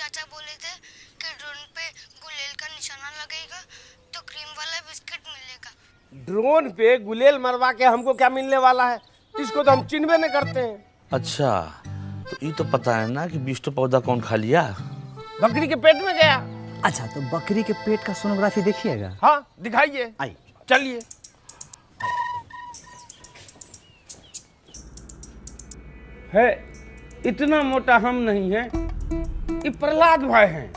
चाचा बोले थे कि ड्रोन पे गुलेल का निशाना लगेगा तो क्रीम वाला बिस्किट मिलेगा। ड्रोन पे गुलेल मरवा के हमको क्या मिलने वाला है? इसको तो हम चिन्हबे नहीं करते हैं। अच्छा, तो ये तो पता है ना कि बीज तो पौधा कौन खा लिया? बकरी के पेट में गया। अच्छा, तो बकरी के पेट का सोनोग्राफी देखिएगा। हाँ दिखाइए। आई चलिए। है इतना मोटा हम नहीं है, ये प्रहलाद भाई हैं।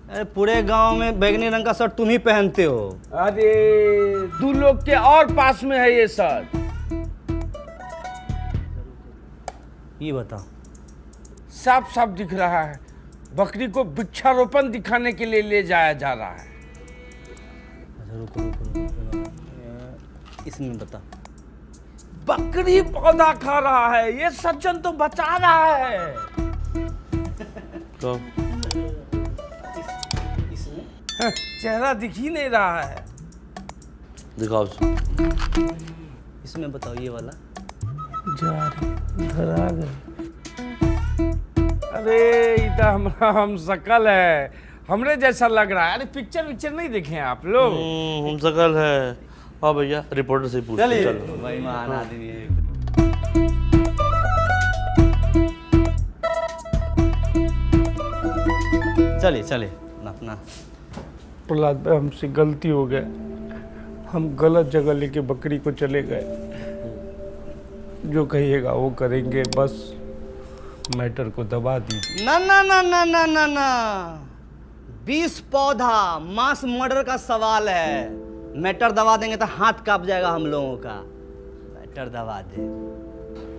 अरे पूरे गांव में बैगनी रंग का शर्ट तुम ही पहनते हो। अरे 2 लोग के और पास में है ये शर्ट। ये बताओ। साफ साफ दिख रहा है बकरी को वृक्षारोपण दिखाने के लिए ले जाया जा रहा है। अच्छा रुको। इसमें बता। बकरी पौधा खा रहा है, ये सज्जन तो बचा रहा है। तो चेहरा दिख ही नहीं रहा है। दिखाओ। इसमें बताओ ये वाला। जा रही घर आ गए। अरे इधर हमारा हम शकल है, हमरे जैसा लग रहा है। अरे पिक्चर नहीं देखे हैं आप लोग? हम शकल है। हाँ भैया, रिपोर्टर से पूछ चलिए चलो। भाई, महान आदमी है। चलिए अपना। प्रहलाद भाई हमसे गलती हो गया, हम गलत जगह लेके बकरी को चले गए। जो कहिएगा वो करेंगे, बस मैटर को दबा दीजिए। ना ना ना ना ना ना ना, 20 पौधा मास मर्डर का सवाल है। मैटर दबा देंगे तो हाथ कांप जाएगा हम लोगों का। मैटर दबा दे।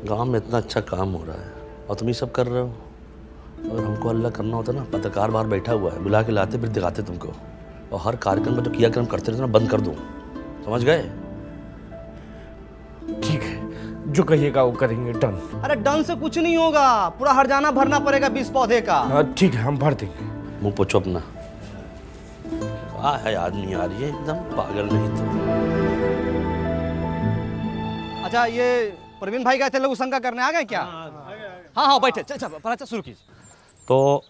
गांव में इतना अच्छा काम हो रहा है और तुम ही सब कर रहे हो। अगर हमको अल्लाह करना होता ना, पत्रकार बाहर बैठा हुआ है, बुला के लाते फिर दिखाते तुमको, और हर कार्यक्रम में जो क्रियाक्रम करते रहते ना बंद कर दूं। समझ गए? ठीक है, जो कहिएगा वो करेंगे। डन। अरे डन से कुछ नहीं होगा, पूरा हर्जाना भरना पड़ेगा 20 पौधे का। हाँ ठीक है, हम भर देंगे। मुंह पोछो अपना। है आदमी यार, ये एकदम पागल नहीं तो। अच्छा, ये प्रवीण भाई गए थे लघु शंका करने, आ गए क्या? हाँ बैठे। चल शुरू कीजिए। तो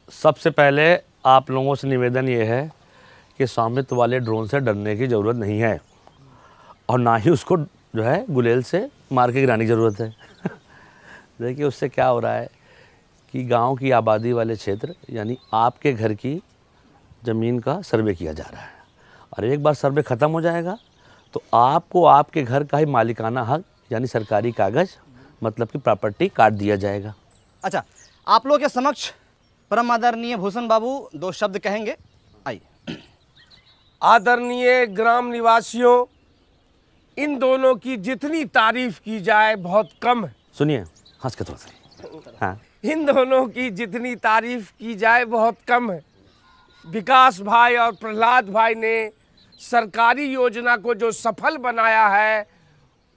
सबसे पहले आप लोगों से निवेदन ये है कि स्वामित्व वाले ड्रोन से डरने की ज़रूरत नहीं है, और ना ही उसको जो है गुलेल से मार के गिराने की ज़रूरत है। देखिए उससे क्या हो रहा है कि गांव की आबादी वाले क्षेत्र यानी आपके घर की ज़मीन का सर्वे किया जा रहा है, और एक बार सर्वे ख़त्म हो जाएगा तो आपको आपके घर का ही मालिकाना हक यानी सरकारी कागज़ मतलब कि प्रॉपर्टी काट दिया जाएगा। अच्छा, आप लोग के समक्ष परम आदरणीय भूषण बाबू 2 शब्द कहेंगे। आइए। आदरणीय ग्राम निवासियों, इन दोनों की जितनी तारीफ की जाए बहुत कम है। सुनिए, हंस के थोड़ा सा। हाँ, इन दोनों की जितनी तारीफ की जाए बहुत कम है। विकास भाई और प्रहलाद भाई ने सरकारी योजना को जो सफल बनाया है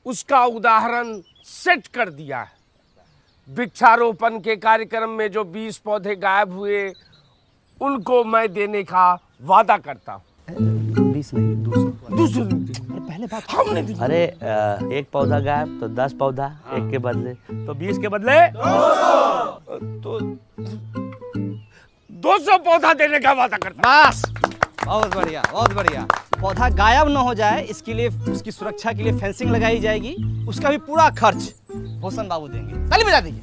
उसका उदाहरण सेट कर दिया है। वृक्षारोपण के कार्यक्रम में जो 20 पौधे गायब हुए उनको मैं देने का वादा करता हूँ। 20 नहीं, 200। पहले बात हमने दी। अरे एक पौधा गायब तो 10 पौधा एक के बदले, तो 20 के बदले तो 200 पौधा देने का वादा करता हूँ। बस, बहुत बढ़िया बहुत बढ़िया। पौधा गायब न हो जाए इसके लिए, उसकी सुरक्षा के लिए फेंसिंग लगाई जाएगी, उसका भी पूरा खर्च भूषण बाबू देंगे। ताली बजा दीजिए।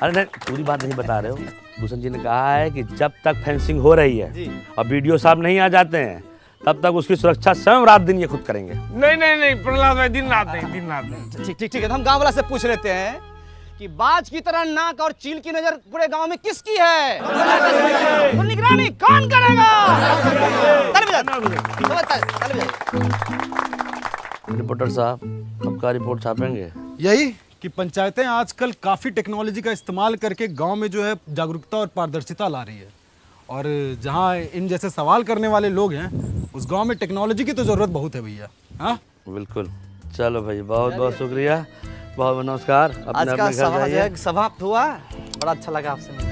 अरे नहीं, पूरी बात नहीं बता रहे हो। भूषण जी ने कहा है कि जब तक फेंसिंग हो रही है और वीडियो साहब नहीं आ जाते हैं तब तक उसकी सुरक्षा स्वयं रात दिन ये खुद करेंगे। नहीं प्रहलाद भाई, दिन रात नहीं। ठीक है, तो हम गांव वाला से पूछ लेते हैं कि बाज की तरह नाक और चील की नजर पूरे गांव में किसकी है? तो निगरानी कौन करेगा? रिपोर्टर साहब, आपका रिपोर्ट छापेंगे? यही कि पंचायतें आजकल काफ़ी टेक्नोलॉजी का इस्तेमाल करके गांव में जो है जागरूकता और पारदर्शिता ला रही है, और जहां इन जैसे सवाल करने वाले लोग हैं उस गांव में टेक्नोलॉजी की तो ज़रूरत बहुत है भैया। हाँ बिल्कुल। चलो भाई, बहुत बहुत शुक्रिया, बहुत नमस्कार। आज अपने का अपने घर जाइए। सभा समाप्त हुआ। बड़ा अच्छा लगा आपसे मिलकर।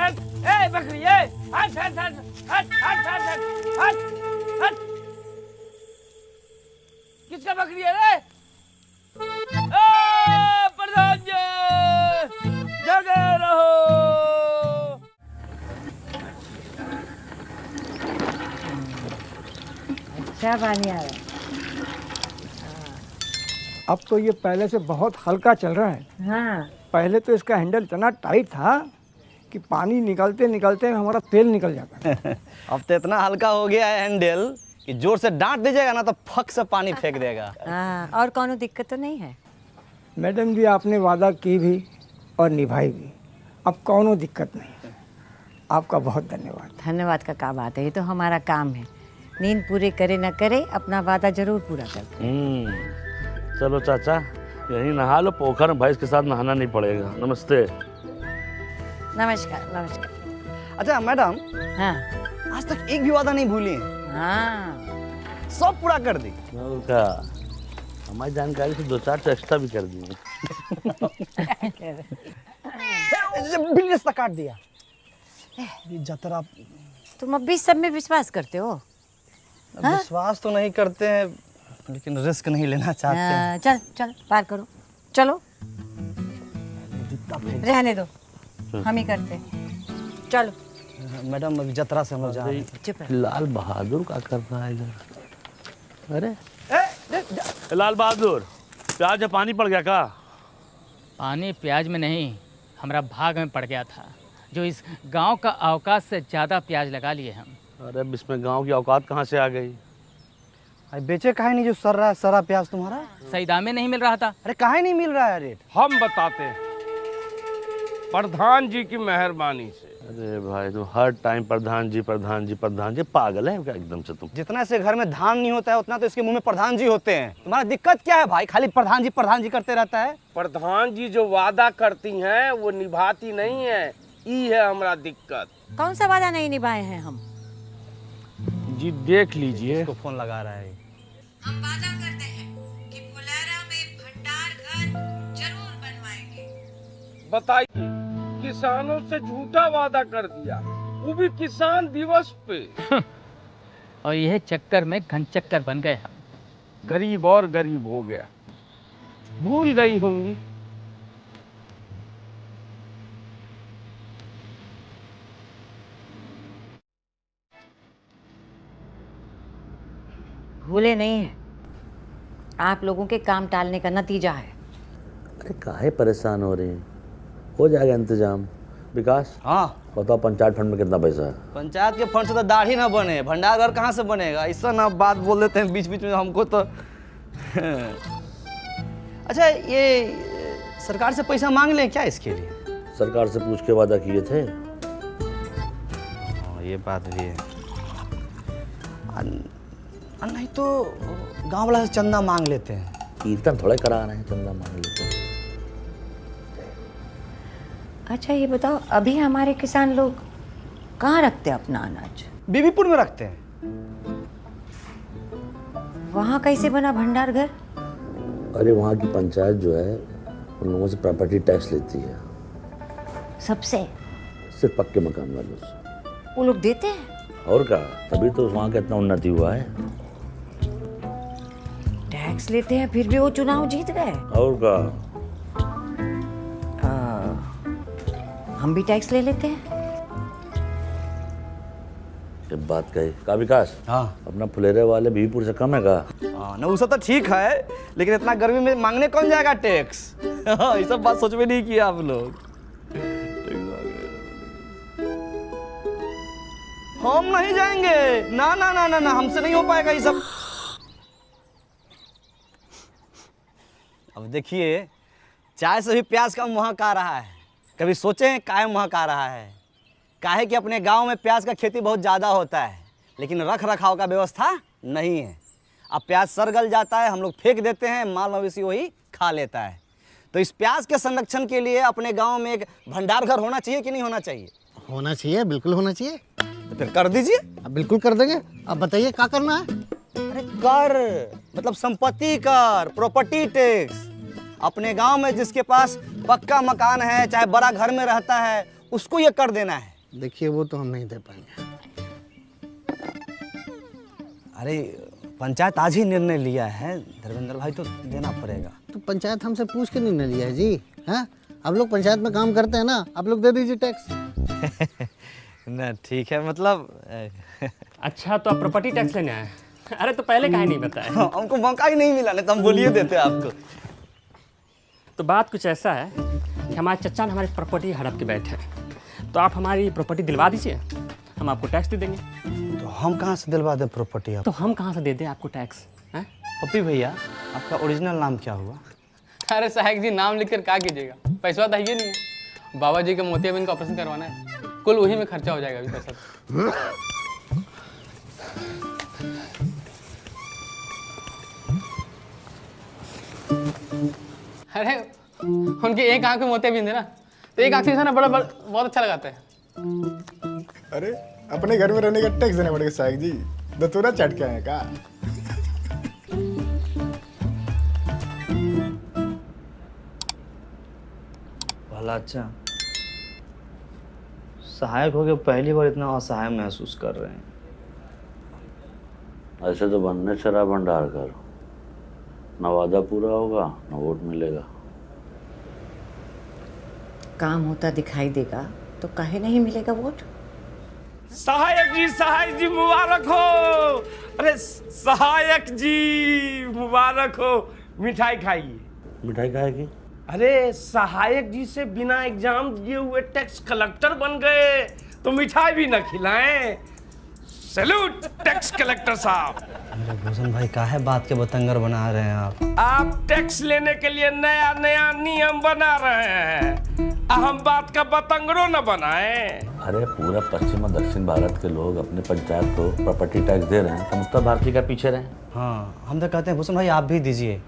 हट ए बकरी ए हट हट हट हट हट हट हट हट हट किसका बकरी है रे प्रधान जी जगे रहो। अच्छा पानी आ रहा है। अब तो ये पहले से बहुत हल्का चल रहा है। हाँ पहले तो इसका हैंडल इतना टाइट था कि पानी निकलते निकलते हमारा तेल निकल जाता। अब तो इतना हल्का हो गया है हैंडल कि जोर से डांट दीजिएगा ना तो फक से पानी फेंक देगा। हाँ, और कोनो दिक्कत तो नहीं है? मैडम जी आपने वादा की भी और निभाई भी, अब कोनो दिक्कत नहीं है। आपका बहुत धन्यवाद। धन्यवाद का क्या बात है, ये तो हमारा काम है। नींद पूरी करे न करे अपना वादा जरूर पूरा करते हैं। चलो चाचा यहीं नहा लो, पोखर में भैंस के साथ नहाना नहीं पड़ेगा। नमस्ते। नमस्कार नमस्कार। अच्छा मैडम, हाँ आज तक एक भी वादा नहीं भूली, हाँ सब पूरा कर दी। और क्या, हमारी जानकारी से 2-4 तो एक्स्ट्रा भी कर दिए। बिल रास्ता काट दिया। जतरा तुम अब भी सब में विश्वास करते हो? विश्वास तो नहीं करते हैं लेकिन रिस्क नहीं लेना चाहते हैं। चल चल पार करो, चलो रहने दो, हम ही करते हैं। चलो मैडम अभी जतरा से हम लोग जा रहे हैं। चुप रह। लाल बहादुर क्या कर रहा है इधर? अरे लाल बहादुर, प्याज में पानी पड़ गया का? पानी प्याज में नहीं, हमारा भाग में पड़ गया था, जो इस गांव का अवकाश से ज़्यादा प्याज लगा लिए हम। अरे अब इसमें गांव की औकात कहाँ से आ गई? अरे बेचे काहे नहीं जो सर रहा है सारा प्याज तुम्हारा? सही दाम में नहीं मिल रहा था। अरे काहे नहीं मिल रहा है रेट? हम बताते हैं प्रधान जी की मेहरबानी से। अरे भाई तुम हर टाइम प्रधान जी प्रधान जी प्रधान जी, पागल है क्या एकदम से तुम? जितना इसके घर में धान नहीं होता है उतना तो इसके मुंह में प्रधान जी होते हैं। तुम्हारा दिक्कत क्या है भाई, खाली प्रधान जी करते रहता है? प्रधान जी जो वादा करती हैं वो निभाती नहीं है, ई है हमारा दिक्कत। कौन सा वादा नहीं निभाए हैं हम? जी देख लीजिए, इसको फोन लगा रहा है। हम वादा करते हैं कि फुलेरा में भंडार घर जरूर बनवाएंगे। बताइए, किसानों से झूठा वादा कर दिया, वो भी किसान दिवस पे। और यह चक्कर में घन चक्कर बन गए हम। गरीब और गरीब हो गया, भूल गई होंगी। भूले नहीं है, आप लोगों के काम टालने का नतीजा है। अरे काहे परेशान हो रही हैं? हो जाएगा इंतजाम। विकास हाँ बताओ, पंचायत फंड में कितना पैसा है? पंचायत के फंड से तो दाढ़ी ना बने, भंडार घर कहाँ से बनेगा? ऐसा ना बात बोल देते हैं बीच बीच में हमको तो। अच्छा ये सरकार से पैसा मांग लें क्या इसके लिए? सरकार से पूछ के वादा किए थे। ये बात भी है। नहीं तो गांव वाला से चंदा मांग लेते हैं। कीर्तन थोड़े करा रहे हैं, चंदा मांग लेते हैं। अच्छा ये बताओ, अभी हमारे किसान लोग कहाँ रखते हैं अपना अनाज? बीबीपुर में रखते हैं। वहाँ कैसे बना भंडार घर? अरे वहाँ की पंचायत जो है उन लोगों से प्रॉपर्टी टैक्स लेती है, सबसे? सिर्फ पक्के मकान वालों से। वो लोग देते हैं? और क्या, तभी तो वहाँ का इतना उन्नति हुआ है। टैक्स लेते हैं फिर भी वो चुनाव जीत गए। और क्या, हम भी टैक्स ले लेते हैं। जब बात कही का विकास, हाँ अपना फुलेरे वाले बीबीपुर से कम है का? हाँ ना, उसका तो ठीक है लेकिन इतना गर्मी में मांगने कौन जाएगा टैक्स? ये सब बात सोच में नहीं किया आप लोग। हम नहीं जाएंगे, ना ना ना ना ना, हमसे नहीं हो पाएगा ये सब। अब देखिए, चाय से भी प्याज का महक आ रहा है। कभी सोचे हैं काहे महक आ रहा है? काहे कि अपने गांव में प्याज का खेती बहुत ज़्यादा होता है लेकिन रख रखाव का व्यवस्था नहीं है। अब प्याज सड़ गल जाता है, हम लोग फेंक देते हैं, माल मवेशी वही खा लेता है। तो इस प्याज के संरक्षण के लिए अपने गांव में एक भंडार घर होना चाहिए कि नहीं होना चाहिए? होना चाहिए, बिल्कुल होना चाहिए। तो फिर कर दीजिए। अब बिल्कुल कर देंगे। अब बताइए क्या करना है? अरे कर मतलब संपत्ति कर, प्रॉपर्टी टैक्स। अपने गांव में जिसके पास पक्का मकान है, चाहे बड़ा घर में रहता है, उसको ये कर देना है। देखिए वो तो हम नहीं दे पाएंगे। अरे पंचायत आज ही निर्णय लिया है धर्मेंद्र भाई, तो देना पड़ेगा। तो पंचायत हमसे पूछ के निर्णय लिया है जी। हाँ, आप लोग पंचायत में काम करते हैं ना, आप लोग दे दीजिए टैक्स। ना ठीक है, मतलब अच्छा तो आप प्रॉपर्टी टैक्स लेने आए? अरे तो पहले काहे नहीं बताया? हमको मौका ही नहीं मिला, नहीं तो हम बोलिए देते आपको। तो बात कुछ ऐसा है कि हमारे चचा ने हमारी प्रॉपर्टी हड़प के बैठे हैं, तो आप हमारी प्रॉपर्टी दिलवा दीजिए, हम आपको टैक्स दे देंगे। तो हम कहाँ से दिलवा दें प्रॉपर्टी आप? तो हम कहाँ से दे दें आपको टैक्स? हैं? पप्पी भैया, आपका ओरिजिनल नाम क्या हुआ? अरे साहब जी, नाम लिखकर क्या कीजिएगा, पैसा तो है नहीं है। बाबा जी का मोतियाबिंद का ऑपरेशन करवाना है, कुल वही में खर्चा हो जाएगा अभी पैसा। अरे उनके एक आंख में मोतियाबिंद है ना, तो एक आंख से ना बड़ा बहुत अच्छा लगाता है। अरे अपने घर में रहने का टैक्स देना पड़ेगा साहब जी, दतूरा चट के आए का। भला अच्छा, सहायक हो गए, पहली बार इतना असहाय महसूस कर रहे हैं। ऐसे तो बनने शराब भंडार कर, ना वादा पूरा होगा ना वोट मिलेगा। काम होता दिखाई देगा तो काहे नहीं मिलेगा वोट? सहायक जी मुबारक हो। अरे सहायक जी मुबारक हो। मिठाई खाइए। मिठाई खाएगी? अरे सहायक जी से बिना एग्जाम दिए हुए टैक्स कलेक्टर बन गए, तो मिठाई भी न खिलाएं। सैल्यूट टैक्स कलेक्टर साहब। अरे भूषण भाई, काहे बात के बतंगर बना रहे हैं आप? आप टैक्स लेने के लिए नया नया नियम बना रहे हैं, हम बात का बतंगड़ो न बनाएं। अरे पूरा पश्चिम और दक्षिण भारत के लोग अपने पंचायत को प्रॉपर्टी टैक्स दे रहे हैं, हम उत्तर भारतीय का पीछे रहे। हाँ, हम तो कहते हैं भूषण भाई आप भी दीजिए।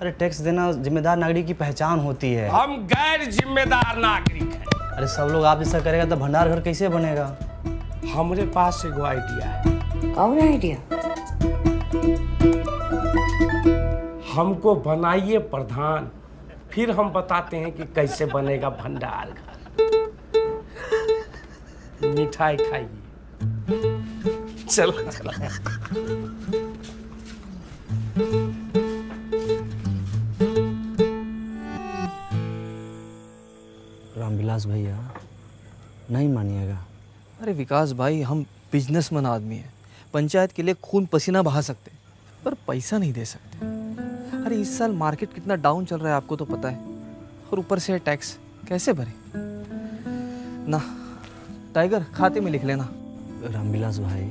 अरे टैक्स देना जिम्मेदार नागरिक की पहचान होती है। हम गैर जिम्मेदार नागरिक हैं। अरे सब लोग आप जैसा करेगा तो भंडार घर कैसे बनेगा? हमारे पास एगो आइडिया है। और आइडिया? हमको बनाइए प्रधान, फिर हम बताते हैं कि कैसे बनेगा भंडार घर। मिठाई खाइए। चलो रामविलास भैया, नहीं मानिएगा। अरे विकास भाई, हम बिजनेसमैन आदमी हैं, पंचायत के लिए खून पसीना बहा सकते पर पैसा नहीं दे सकते। अरे इस साल मार्केट कितना डाउन चल रहा है आपको तो पता है, और ऊपर से टैक्स कैसे भरे? ना टाइगर, खाते में लिख लेना। रामविलास भाई,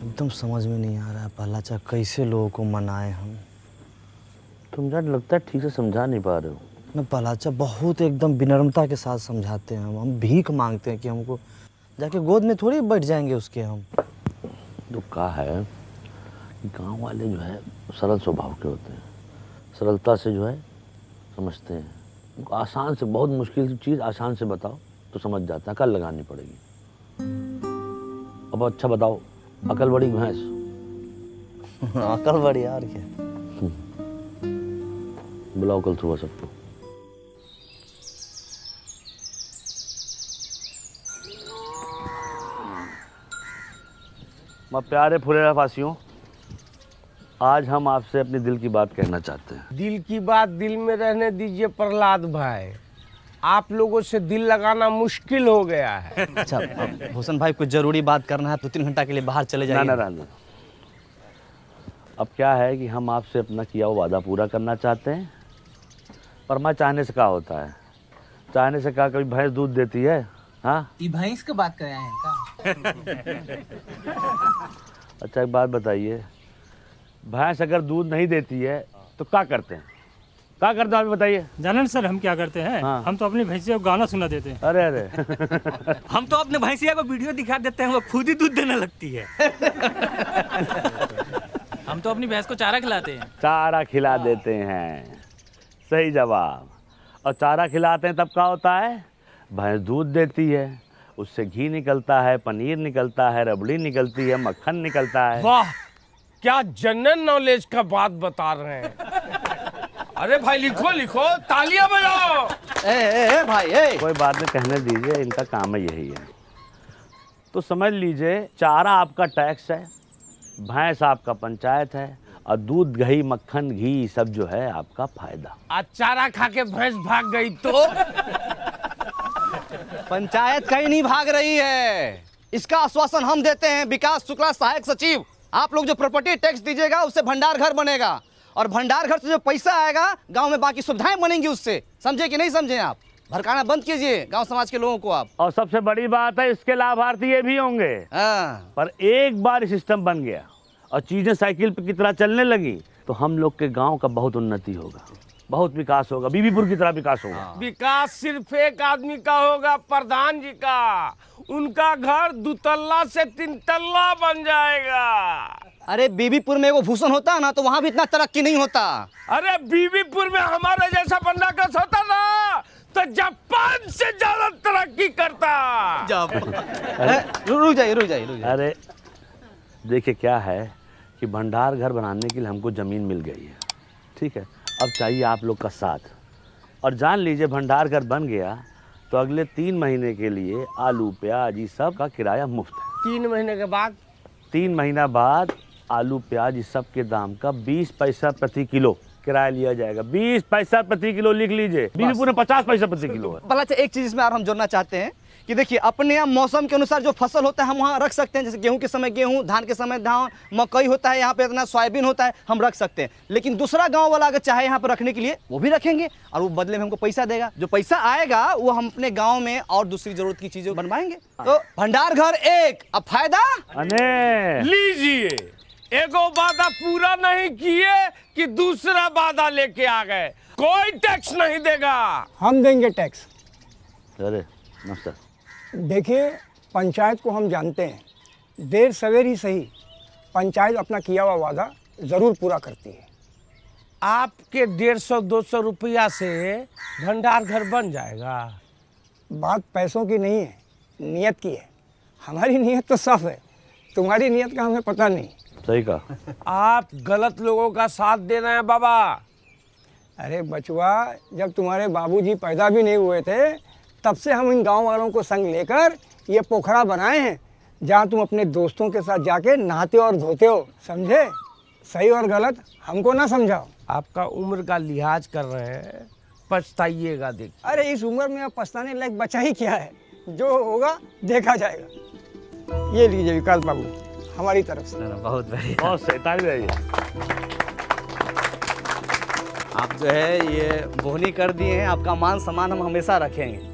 एकदम समझ में नहीं आ रहा है पहलाचा, कैसे लोगों को मनाए हम। तुम यार लगता है ठीक से समझा नहीं पा रहे हो। ना पहलाचा, बहुत एकदम विनम्रता के साथ समझाते हैं हम भीख मांगते हैं कि हमको जाके गोद में थोड़ी बैठ जाएंगे उसके हम। तो कहा है कि गांव वाले जो है सरल स्वभाव के होते हैं, सरलता से जो है समझते हैं। उनको आसान से, बहुत मुश्किल चीज़ आसान से बताओ तो समझ जाता है, अकल लगानी पड़ेगी। अब अच्छा बताओ, अकल बड़ी भैंस? अकल बड़ी यार क्या? बुलाओ कल सुबह सबको। मैं प्यारे फुलेरा फासियों, आज हम आपसे अपने दिल की बात कहना चाहते हैं। दिल की बात दिल में रहने दीजिए प्रहलाद भाई, आप लोगों से दिल लगाना मुश्किल हो गया है। अच्छा भूषण भाई, कुछ जरूरी बात करना है, 2-3 घंटा के लिए बाहर चले जाइए। ना। अब क्या है कि हम आपसे अपना किया हुआ वादा पूरा करना चाहते हैं, पर मैं चाहने से क्या होता है? चाहने से क्या कभी भैंस दूध देती है? हाँ, ये भैंस की बात कर रहे हैं का? अच्छा एक बात बताइए, भैंस अगर दूध नहीं देती है तो क्या करते हैं? क्या करते हैं आप बताइए। जानन सर, हम क्या करते हैं? हाँ। हम तो अपनी भैंसिया को गाना सुना देते हैं। अरे हम तो अपने भैंसिया को वीडियो दिखा देते हैं, वो खुद ही दूध देने लगती है। हम तो अपनी भैंस को चारा खिलाते हैं। चारा खिला देते हैं, सही जवाब। और चारा खिलाते हैं तब क्या होता है? भैंस दूध देती है, उससे घी निकलता है, पनीर निकलता है, रबड़ी निकलती है, मक्खन निकलता है। वाह, क्या जनरल नॉलेज का बात बता रहे हैं। अरे भाई लिखो लिखो, तालियां बजाओ। ए भाई ए। कोई बात नहीं, कहने दीजिए, इनका काम है यही है। तो समझ लीजिए, चारा आपका टैक्स है, भैंस आपका पंचायत है, और दूध दही मक्खन घी सब जो है आपका फायदा। आज चारा खा के भैंस भाग गई तो पंचायत कहीं नहीं भाग रही है, इसका आश्वासन हम देते हैं। विकास शुक्ला, सहायक सचिव, आप लोग जो प्रॉपर्टी टैक्स दीजिएगा उससे भंडार घर बनेगा, और भंडार घर से जो पैसा आएगा गांव में बाकी सुविधाएं बनेंगी उससे। समझे कि नहीं समझे? आप भड़काना बंद कीजिए गांव समाज के लोगों को आप। और सबसे बड़ी बात है, इसके लाभार्थी ये भी होंगे। पर एक बार सिस्टम बन गया और चीजें साइकिल की तरह चलने लगी तो हम लोग के गांव का बहुत उन्नति होगा, बहुत विकास होगा, बीबीपुर की तरह विकास होगा। विकास सिर्फ एक आदमी का होगा, प्रधान जी का। उनका घर 2 तल्ला से 3 तल्ला बन जाएगा। अरे बीबीपुर में वो भूषण होता ना तो वहाँ भी इतना तरक्की नहीं होता। अरे बीबीपुर में हमारे जैसा बंडाकस होता ना तो जापान से ज्यादा तरक्की करता। रुक जाइए। अरे देखिए क्या है कि भंडार घर बनाने के लिए हमको ज़मीन मिल गई है, ठीक है। अब चाहिए आप लोग का साथ, और जान लीजिए भंडार घर बन गया तो अगले 3 महीने के लिए आलू प्याज ये सब का किराया मुफ्त है। 3 महीने के बाद? 3 महीना बाद आलू प्याज इस सब के दाम का 20 पैसा प्रति किलो किराया लिया जाएगा। 20 पैसा प्रति किलो लिख लीजिए। बीबीपुर में 50 पैसा प्रति किलो है। भला एक चीज इसमें और हम जोड़ना चाहते हैं कि देखिए, अपने यहाँ मौसम के अनुसार जो फसल होता है हम वहाँ रख सकते हैं। जैसे गेहूं के समय गेहूं, धान के समय धान, मकई होता है, यहाँ पे इतना सोयाबीन होता है, हम रख सकते हैं। लेकिन दूसरा गांव वाला अगर चाहे यहाँ पर रखने के लिए वो भी रखेंगे, और वो बदले में हमको पैसा देगा। जो पैसा आएगा वो हम अपने गाँव में और दूसरी जरूरत की चीजें बनवाएंगे। तो भंडार घर एक, अब फायदा लीजिए। एगो वादा पूरा नहीं किए कि दूसरा वादा लेके आ गए। कोई टैक्स नहीं देगा। हम देंगे टैक्स। अरे नमस्कार। देखिए, पंचायत को हम जानते हैं, देर सवेर ही सही पंचायत अपना किया हुआ वादा ज़रूर पूरा करती है। आपके 150-200 रुपया से भंडार घर बन जाएगा। बात पैसों की नहीं है, नियत की है। हमारी नियत तो साफ है, तुम्हारी नियत का हमें पता नहीं। सही कहा। आप गलत लोगों का साथ दे रहे हैं बाबा। अरे बचवा, जब तुम्हारे बाबूजी पैदा भी नहीं हुए थे तब से हम इन गांव वालों को संग लेकर ये पोखरा बनाए हैं, जहाँ तुम अपने दोस्तों के साथ जाके नहाते और धोते हो। समझे? सही और गलत हमको ना समझाओ। आपका उम्र का लिहाज कर रहे हैं, पछताइएगा। देखिए, अरे इस उम्र में अब पछताने लायक बचा ही क्या है, जो होगा देखा जाएगा। ये लीजिए विकास बाबू, हमारी तरफ से। बहुत बढ़िया, बहुत सही, ताली बजाइए। आप जो है ये बोहनी कर दिए हैं, आपका मान सम्मान हम हमेशा रखेंगे।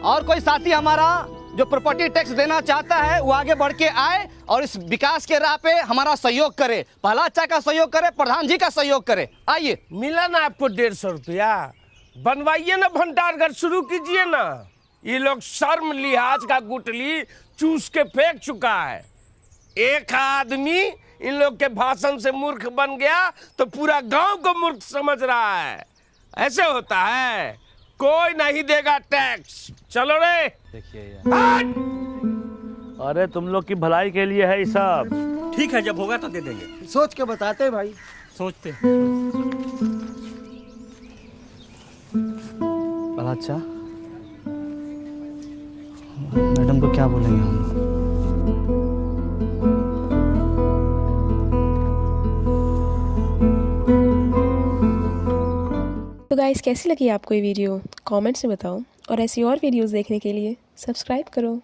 और कोई साथी हमारा जो प्रॉपर्टी टैक्स देना चाहता है वो आगे बढ़ के आए और इस विकास के राह पे हमारा सहयोग करे। पहला अच्छा का सहयोग करे, प्रधान जी का सहयोग करे। आइए। मिला ना आपको 150 रुपया? बनवाइए ना भंडार घर, शुरू कीजिए ना। ये लोग शर्म लिहाज का गुटली चूस के फेंक चुका है। एक आदमी इन लोग के भाषण से मूर्ख बन गया तो पूरा गांव को मूर्ख समझ रहा है। ऐसे होता है, कोई नहीं देगा टैक्स। चलो रे। देखिए, अरे तुम लोग की भलाई के लिए है ये सब। ठीक है, जब होगा तो दे देंगे। सोच के बताते भाई। सोचते। अच्छा, मैडम को क्या बोलेंगे हम? तो गाइस, कैसी लगी आपको ये वीडियो? कमेंट्स में बताओ, और ऐसी और वीडियोस देखने के लिए सब्सक्राइब करो।